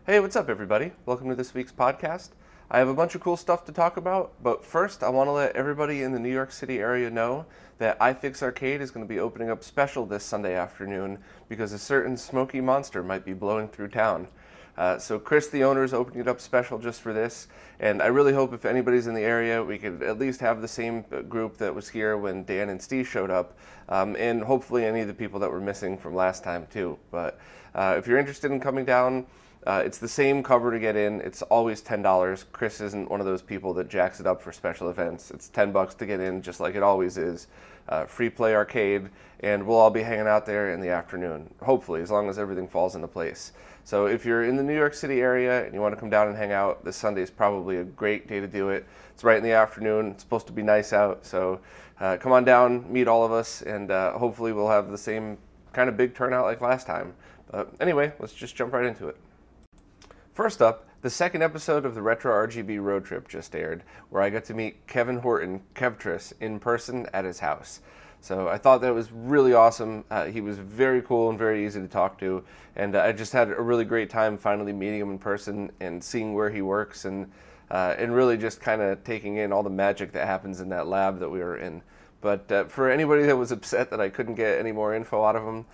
Hey, what's up everybody? Welcome to this week's podcast. I have a bunch of cool stuff to talk about, but first I want to let everybody in the New York City area know that iFix Arcade is going to be opening up special this Sunday afternoon because a certain smoky monster might be blowing through town. So Chris, the owner, is opening it up special just for this, and I really hope if anybody's in the area, we could at least have the same group that was here when Dan and Steve showed up, and hopefully any of the people that were missing from last time too. But if you're interested in coming down, it's the same cover to get in. It's always $10. Chris isn't one of those people that jacks it up for special events. It's $10 to get in, just like it always is. Free play arcade, and we'll all be hanging out there in the afternoon, hopefully, as long as everything falls into place. So if you're in the New York City area and you want to come down and hang out, this Sunday is probably a great day to do it. It's right in the afternoon. It's supposed to be nice out, so come on down, meet all of us, and hopefully we'll have the same kind of big turnout like last time. But anyway, let's just jump right into it. First up, the second episode of the RetroRGB road trip just aired, where I got to meet Kevin Horton, Kevtris, in person at his house. So I thought that was really awesome. He was very cool and very easy to talk to, and I just had a really great time finally meeting him in person and seeing where he works, and really just kind of taking in all the magic that happens in that lab that we were in. But for anybody that was upset that I couldn't get any more info out of him,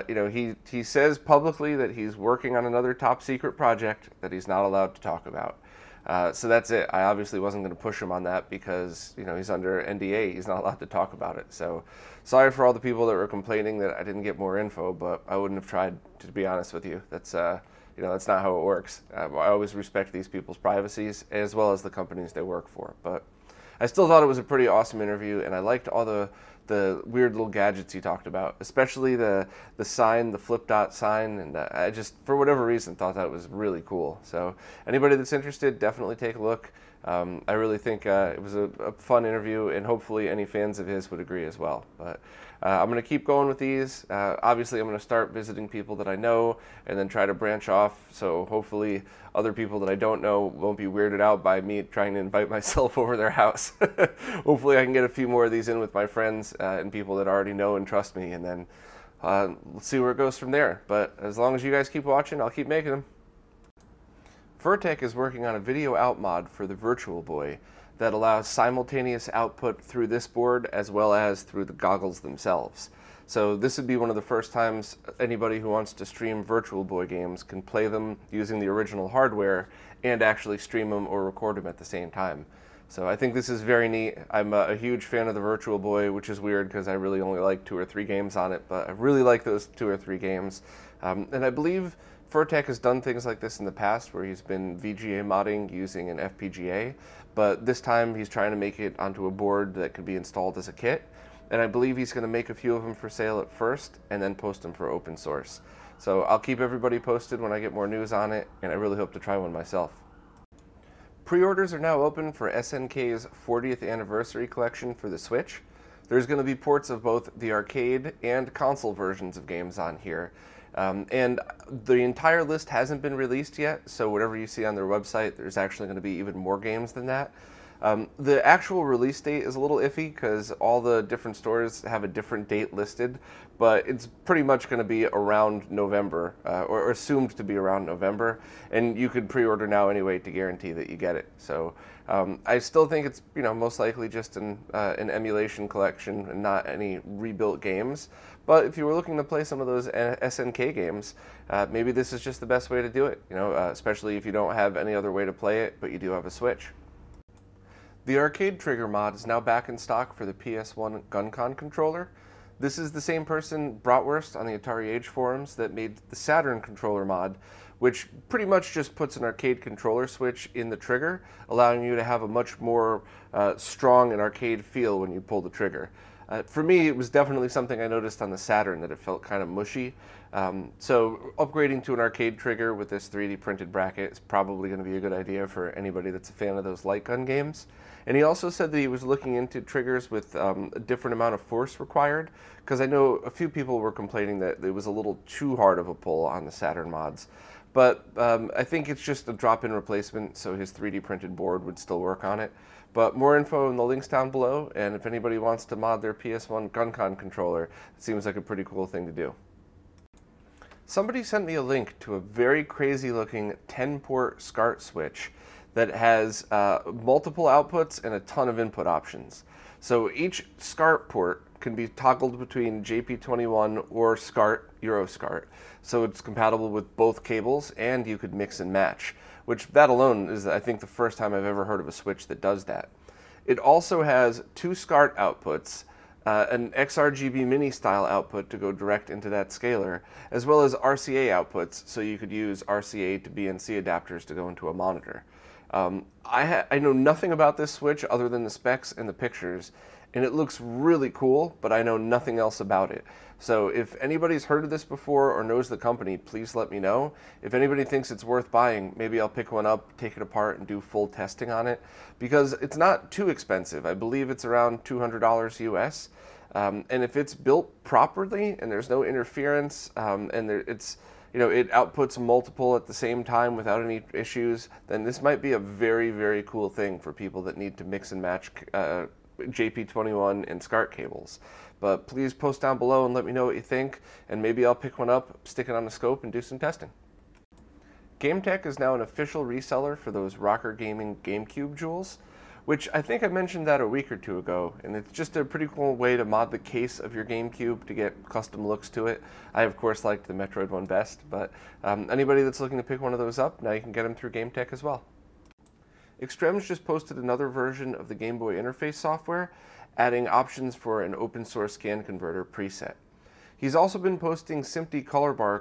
you know, he says publicly that he's working on another top secret project that he's not allowed to talk about. So that's it. I obviously wasn't going to push him on that because, you know, he's under NDA. He's not allowed to talk about it. So sorry for all the people that were complaining that I didn't get more info, but I wouldn't have tried, to be honest with you. That's you know, that's not how it works. I always respect these people's privacies as well as the companies they work for. But I still thought it was a pretty awesome interview, and I liked all the weird little gadgets he talked about, especially the sign, the flip dot sign, and I just, for whatever reason, thought that was really cool. So anybody that's interested, definitely take a look. I really think it was a fun interview, and hopefully any fans of his would agree as well. But I'm going to keep going with these. Obviously, I'm going to start visiting people that I know and then try to branch off, so hopefully other people that I don't know won't be weirded out by me trying to invite myself over their house. Hopefully I can get a few more of these in with my friends and people that already know and trust me, and then let's see where it goes from there. But as long as you guys keep watching, I'll keep making them. Furrtek is working on a video out mod for the Virtual Boy that allows simultaneous output through this board as well as through the goggles themselves. So this would be one of the first times anybody who wants to stream Virtual Boy games can play them using the original hardware and actually stream them or record them at the same time. So I think this is very neat. I'm a huge fan of the Virtual Boy, which is weird because I really only like 2 or 3 games on it, but I really like those 2 or 3 games. And I believe Furrtek has done things like this in the past where he's been VGA modding using an FPGA, but this time he's trying to make it onto a board that could be installed as a kit. And I believe he's going to make a few of them for sale at first and then post them for open source. So I'll keep everybody posted when I get more news on it, and I really hope to try one myself. Pre-orders are now open for SNK's 40th anniversary collection for the Switch. There's going to be ports of both the arcade and console versions of games on here. And the entire list hasn't been released yet, so whatever you see on their website, there's actually going to be even more games than that. The actual release date is a little iffy because all the different stores have a different date listed, but it's pretty much going to be around November, or assumed to be around November, and you could pre-order now anyway to guarantee that you get it. So I still think it's, you know, most likely just an emulation collection and not any rebuilt games. But if you were looking to play some of those SNK games, maybe this is just the best way to do it, you know, especially if you don't have any other way to play it, but you do have a Switch. The Arcade Trigger mod is now back in stock for the PS1 Guncon controller. This is the same person, Bratwurst, on the Atari Age forums that made the Saturn controller mod, which pretty much just puts an arcade controller switch in the trigger, allowing you to have a much more strong and arcade feel when you pull the trigger. For me, it was definitely something I noticed on the Saturn, that it felt kind of mushy. So upgrading to an arcade trigger with this 3D printed bracket is probably going to be a good idea for anybody that's a fan of those light gun games. And he also said that he was looking into triggers with a different amount of force required, because I know a few people were complaining that it was a little too hard of a pull on the Saturn mods. But I think it's just a drop-in replacement, so his 3D printed board would still work on it. But more info in the links down below, and if anybody wants to mod their PS1 Guncon controller, it seems like a pretty cool thing to do. Somebody sent me a link to a very crazy looking 10-port SCART switch that has multiple outputs and a ton of input options. So each SCART port can be toggled between JP21 or SCART EuroSCART. So it's compatible with both cables, and you could mix and match, which that alone is, I think, the first time I've ever heard of a switch that does that. It also has two SCART outputs, an XRGB mini style output to go direct into that scaler, as well as RCA outputs, so you could use RCA to BNC adapters to go into a monitor. I know nothing about this switch other than the specs and the pictures, and it looks really cool, but I know nothing else about it. So if anybody's heard of this before or knows the company, please let me know. If anybody thinks it's worth buying, maybe I'll pick one up, take it apart, and do full testing on it, because it's not too expensive. I believe it's around $200 US. And if it's built properly and there's no interference, and it outputs multiple at the same time without any issues, then this might be a very, very cool thing for people that need to mix and match JP21 and SCART cables. But please post down below and let me know what you think, and maybe I'll pick one up, stick it on the scope, and do some testing. GameTech is now an official reseller for those RockerGaming GameCube Jewels, which I think I mentioned that a week or two ago, and it's just a pretty cool way to mod the case of your GameCube to get custom looks to it. I, of course, liked the Metroid one best, but anybody that's looking to pick one of those up, now you can get them through GameTech as well. Extrems just posted another version of the Game Boy interface software, adding options for an open source scan converter preset. He's also been posting SMPTE color bar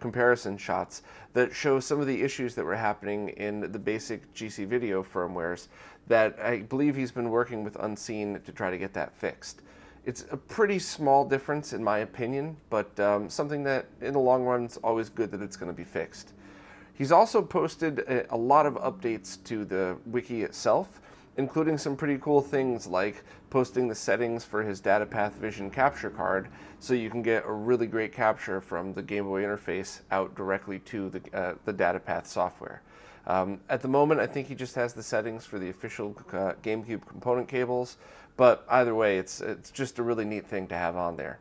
comparison shots that show some of the issues that were happening in the basic GC video firmwares that I believe he's been working with Unseen to try to get that fixed. It's a pretty small difference in my opinion, but something that in the long run is always good that it's going to be fixed. He's also posted a lot of updates to the wiki itself, including some pretty cool things like posting the settings for his DataPath Vision capture card, so you can get a really great capture from the Game Boy interface out directly to the DataPath software. At the moment, I think he just has the settings for the official GameCube component cables, but either way, it's just a really neat thing to have on there.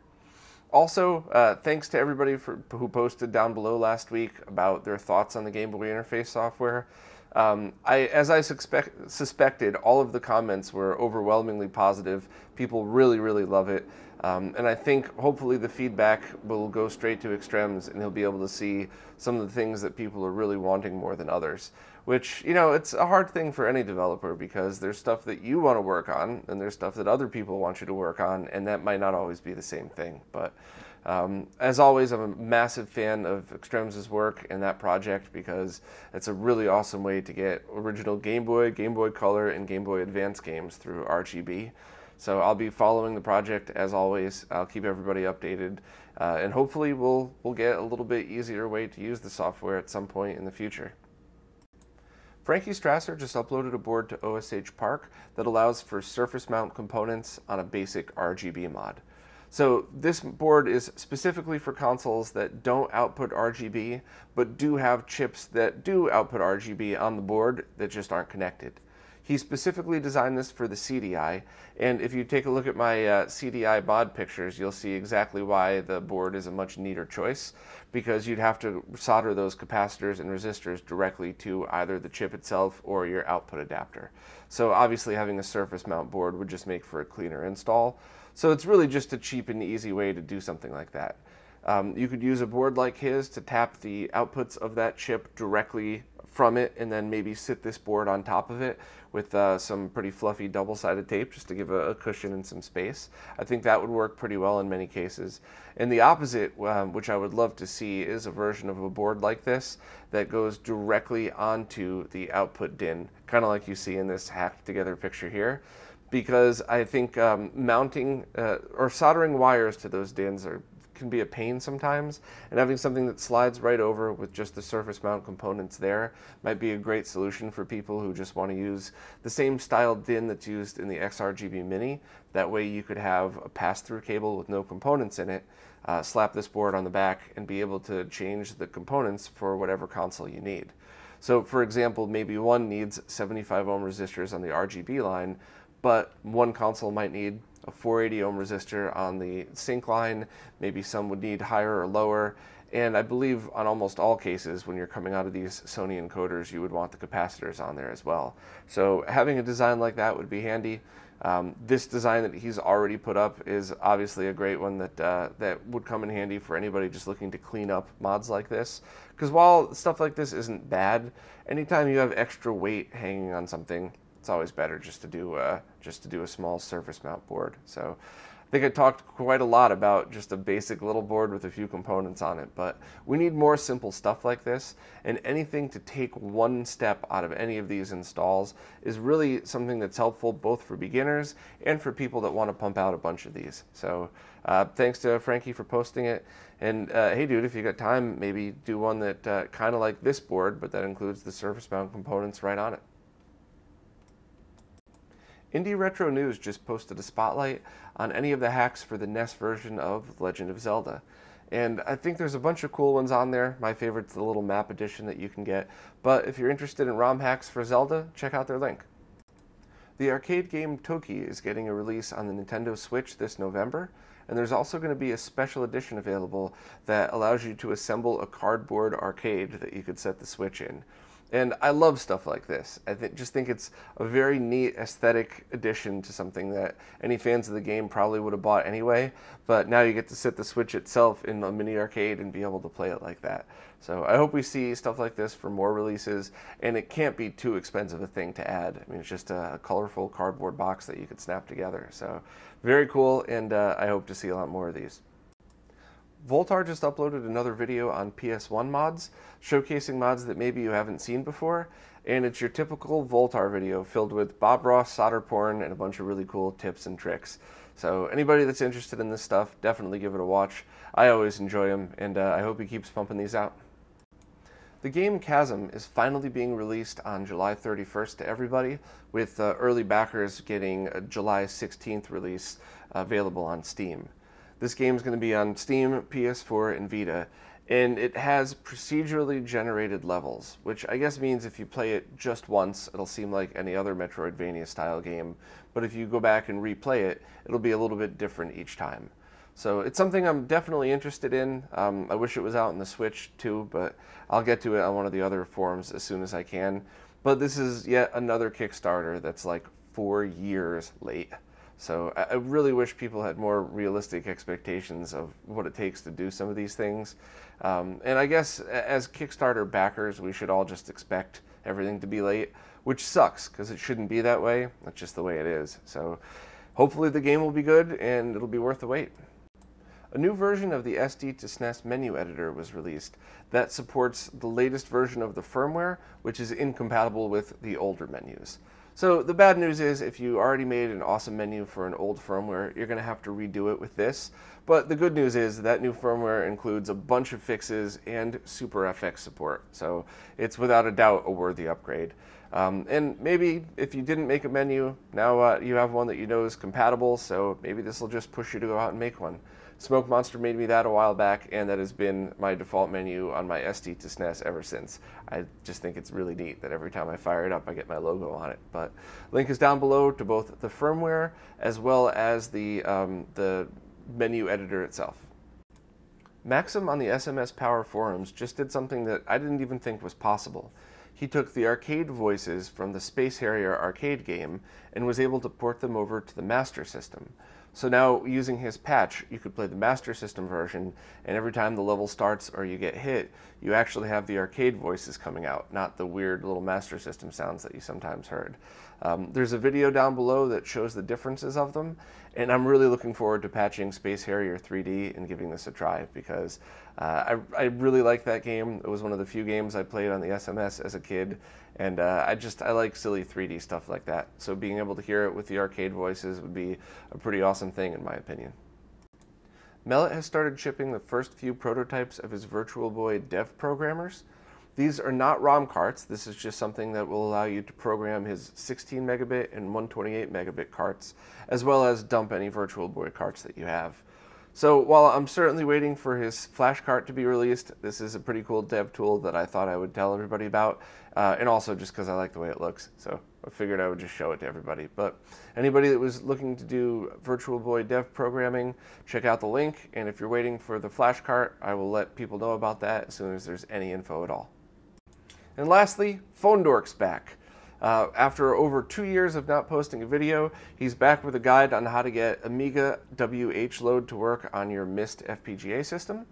Also, thanks to everybody who posted down below last week about their thoughts on the Game Boy interface software. As I suspected, all of the comments were overwhelmingly positive. People really, really love it. And I think hopefully the feedback will go straight to Extrems and he'll be able to see some of the things that people are really wanting more than others. Which, you know, it's a hard thing for any developer because there's stuff that you want to work on and there's stuff that other people want you to work on, and that might not always be the same thing. But as always, I'm a massive fan of Extrems' work and that project because it's a really awesome way to get original Game Boy, Game Boy Color, and Game Boy Advance games through RGB. So I'll be following the project as always. I'll keep everybody updated, and hopefully we'll get a little bit easier way to use the software at some point in the future. Frankie Strasser just uploaded a board to OSH Park that allows for surface mount components on a basic RGB mod. So this board is specifically for consoles that don't output RGB, but do have chips that do output RGB on the board that just aren't connected. He specifically designed this for the CDi, and if you take a look at my CDi mod pictures, you'll see exactly why the board is a much neater choice, because you'd have to solder those capacitors and resistors directly to either the chip itself or your output adapter. So obviously having a surface mount board would just make for a cleaner install. So it's really just a cheap and easy way to do something like that. You could use a board like his to tap the outputs of that chip directly from it and then maybe sit this board on top of it with some pretty fluffy double-sided tape just to give a cushion and some space. I think that would work pretty well in many cases. And the opposite, which I would love to see, is a version of a board like this that goes directly onto the output DIN, kind of like you see in this hacked together picture here. Because I think mounting or soldering wires to those DINs can be a pain sometimes, and having something that slides right over with just the surface mount components there might be a great solution for people who just want to use the same style DIN that's used in the XRGB Mini. That way you could have a pass-through cable with no components in it, slap this board on the back, and be able to change the components for whatever console you need. So for example, maybe one needs 75 ohm resistors on the RGB line, but one console might need a 480 ohm resistor on the sync line, maybe some would need higher or lower, And I believe on almost all cases, when you're coming out of these Sony encoders, you would want the capacitors on there as well. So having a design like that would be handy. This design that he's already put up is obviously a great one that that would come in handy for anybody just looking to clean up mods like this. Because while stuff like this isn't bad, anytime you have extra weight hanging on something, it's always better just to do a small surface mount board. So I think I talked quite a lot about just a basic little board with a few components on it, but we need more simple stuff like this, and anything to take one step out of any of these installs is really something that's helpful both for beginners and for people that want to pump out a bunch of these. So thanks to Frankie for posting it, and hey dude, if you got time, maybe do one that kind of like this board, but that includes the surface mount components right on it. Indie Retro News just posted a spotlight on any of the hacks for the NES version of Legend of Zelda. And I think there's a bunch of cool ones on there. My favorite's the little map edition that you can get. But if you're interested in ROM hacks for Zelda, check out their link. The arcade game Toki is getting a release on the Nintendo Switch this November. And there's also going to be a special edition available that allows you to assemble a cardboard arcade that you could set the Switch in. And I love stuff like this. I just think it's a very neat aesthetic addition to something that any fans of the game probably would have bought anyway, but now you get to sit the Switch itself in a mini arcade and be able to play it like that. So I hope we see stuff like this for more releases, and it can't be too expensive a thing to add. I mean, it's just a colorful cardboard box that you could snap together. So very cool, and I hope to see a lot more of these. Voltar just uploaded another video on PS1 mods, showcasing mods that maybe you haven't seen before, and it's your typical Voltar video filled with Bob Ross solder porn and a bunch of really cool tips and tricks. So anybody that's interested in this stuff, definitely give it a watch. I always enjoy them, and I hope he keeps pumping these out. The game Chasm is finally being released on July 31st to everybody, with early backers getting a July 16th release available on Steam. This game is going to be on Steam, PS4, and Vita, and it has procedurally generated levels, which I guess means if you play it just once, it'll seem like any other Metroidvania style game, but if you go back and replay it, it'll be a little bit different each time. So it's something I'm definitely interested in. I wish it was out on the Switch too, but I'll get to it on one of the other forums as soon as I can. But this is yet another Kickstarter that's like 4 years late. So I really wish people had more realistic expectations of what it takes to do some of these things. And I guess as Kickstarter backers, we should all just expect everything to be late, which sucks because it shouldn't be that way. That's just the way it is. So hopefully the game will be good and it'll be worth the wait. A new version of the SD to SNES menu editor was released that supports the latest version of the firmware, which is incompatible with the older menus. So the bad news is if you already made an awesome menu for an old firmware, you're going to have to redo it with this. But the good news is that new firmware includes a bunch of fixes and Super FX support. So it's without a doubt a worthy upgrade. And maybe if you didn't make a menu, now you have one that you know is compatible, so maybe this will just push you to go out and make one. Smoke Monster made me that a while back, and that has been my default menu on my SD to SNES ever since. I just think it's really neat that every time I fire it up, I get my logo on it. But link is down below to both the firmware as well as the menu editor itself. Maxim on the SMS Power forums just did something that I didn't even think was possible. He took the arcade voices from the Space Harrier arcade game and was able to port them over to the Master System. So now, using his patch, you could play the Master System version, and every time the level starts or you get hit, you actually have the arcade voices coming out, not the weird little Master System sounds that you sometimes heard. There's a video down below that shows the differences of them, and I'm really looking forward to patching Space Harrier 3D and giving this a try, because I really like that game. It was one of the few games I played on the SMS as a kid, and I like silly 3D stuff like that. So being able to hear it with the arcade voices would be a pretty awesome thing in my opinion. Mellet has started shipping the first few prototypes of his Virtual Boy dev programmers. These are not ROM carts. This is just something that will allow you to program his 16 megabit and 128 megabit carts, as well as dump any Virtual Boy carts that you have. So while I'm certainly waiting for his FlashCart to be released, this is a pretty cool dev tool that I thought I would tell everybody about, and also just because I like the way it looks. So I figured I would just show it to everybody. But anybody that was looking to do Virtual Boy dev programming, check out the link. And if you're waiting for the FlashCart, I will let people know about that as soon as there's any info at all. And lastly, Phonedork's back. After over 2 years of not posting a video, he's back with a guide on how to get Amiga WH load to work on your Myst FPGA system.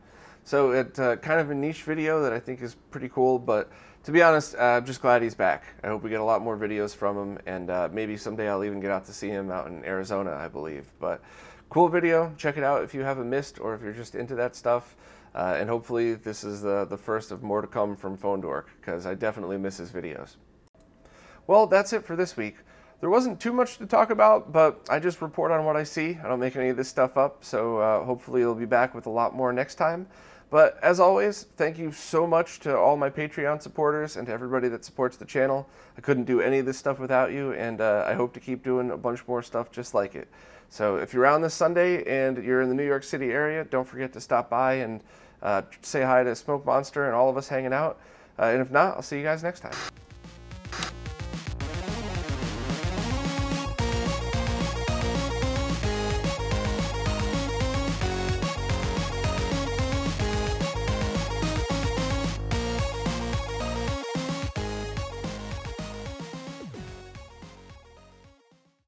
So it's kind of a niche video that I think is pretty cool, but to be honest, I'm just glad he's back. I hope we get a lot more videos from him, and maybe someday I'll even get out to see him out in Arizona, I believe. But cool video. Check it out if you have a Myst or if you're just into that stuff. And hopefully this is the first of more to come from Phonedork, because I definitely miss his videos. Well, that's it for this week. There wasn't too much to talk about, but I just report on what I see. I don't make any of this stuff up, so hopefully you'll be back with a lot more next time. But as always, thank you so much to all my Patreon supporters and to everybody that supports the channel. I couldn't do any of this stuff without you, and I hope to keep doing a bunch more stuff just like it. So if you're around this Sunday and you're in the New York City area, don't forget to stop by and say hi to Smoke Monster and all of us hanging out. And if not, I'll see you guys next time.